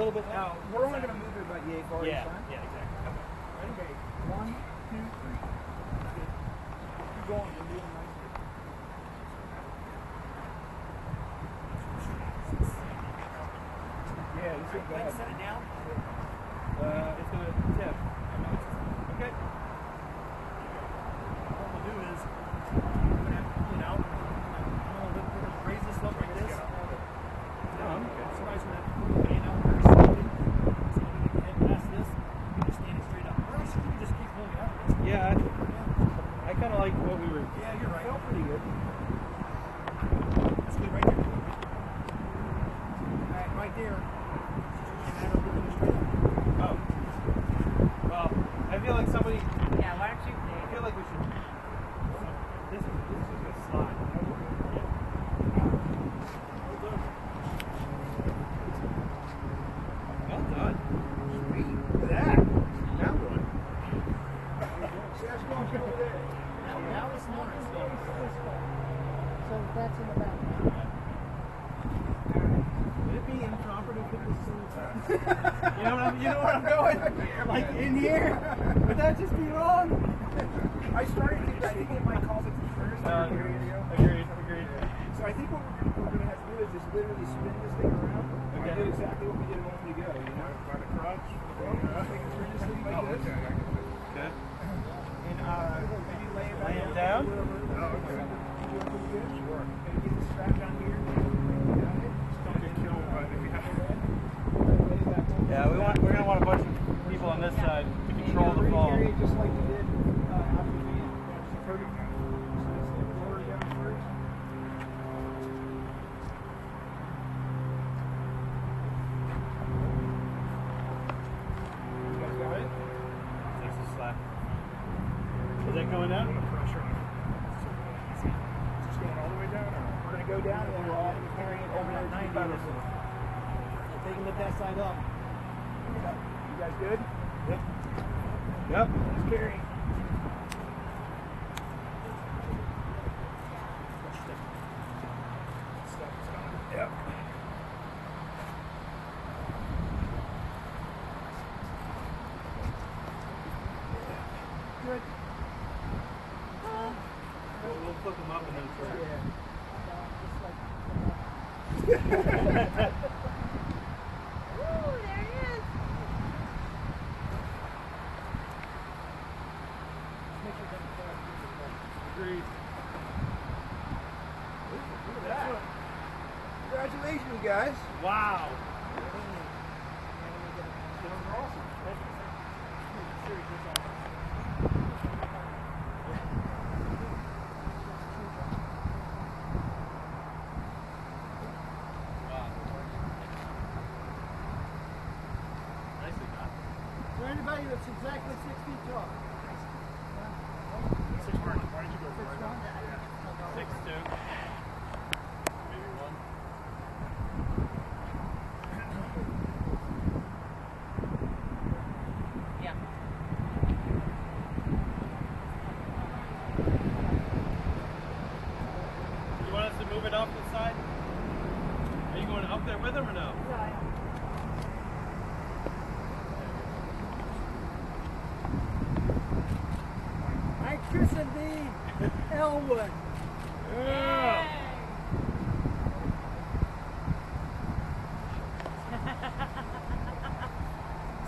little bit. Now, we're only going to move it about yay far. Yeah, yeah, exactly. Okay. 1, 2, 3. Keep going. You're doing nice. Yeah, you should go ahead. Set it down. It's going to tip. Okay. What we'll do is, we're going to have to pull it out. I'm going to raise this up like this. Somebody's going to have to put the hand out very slowly. So we can head past this. We can just stand it straight up. Or else you can just keep pulling it out. Yeah, I kind of like what we were. Yeah, you're right. Felt pretty good. That's good right there. Right there. Oh. Well, I feel like somebody. Yeah, why don't you? I feel like we should. This is a slide. Well done. Sweet. Look at that. That one. See, that's going over there. That was smart. So that's in the back. Would it be improper to put this in? You know where I'm going? Like in here? Would that just be wrong? I think it might cause it to first. Agreed. So I think what we're going to have to do is just literally spin this thing around and do exactly what we did a moment ago. You know, by the crotch. Turn this thing like this. Okay. And maybe lay it down. Oh, okay. Sure. Maybe get the strap down here. Don't get killed by the Yeah, we're gonna want a bunch of people on this side to control the fall. Just like we did after we perfect. Lower it down first. You guys got it? Takes a slack. Is that going down? Pressure. Is this going all the way down? Or? We're going to go down and then we're all carrying it over that 90. If they can lift that side up. You guys good? Yep. Let's carry. Yep. Good. We'll flip them up and then turn. Woo, there he is. Agreed. Look at that. Congratulations, guys. Wow. For anybody that's exactly 6 feet tall. 6'1". Why did you go for it? 6'2". Maybe 1. Yeah. You want us to move it off the side? Are you going up there with him or no? I christened thee Elwood. Yeah.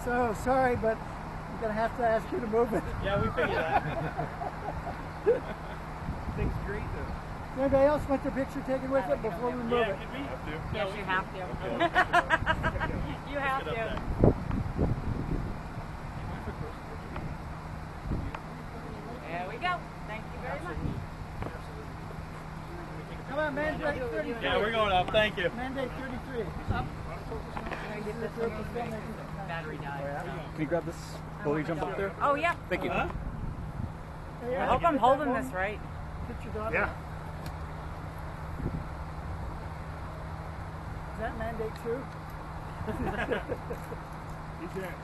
So sorry, but I'm gonna have to ask you to move it. Yeah, we figured that. Thing's great, though. Anybody else want their picture taken with it before we move Yeah, it? could we? Yes, you have to. You have to. There we go. Thank you very much. Come on, mandate 33. Yeah, we're going up. Thank you. Mandate 33. Battery died. Can you grab this while you jump up there? Oh, yeah. Thank you. Huh? I hope I'm holding this right. Get your daughter. Yeah. Is that mandate 2? He's in.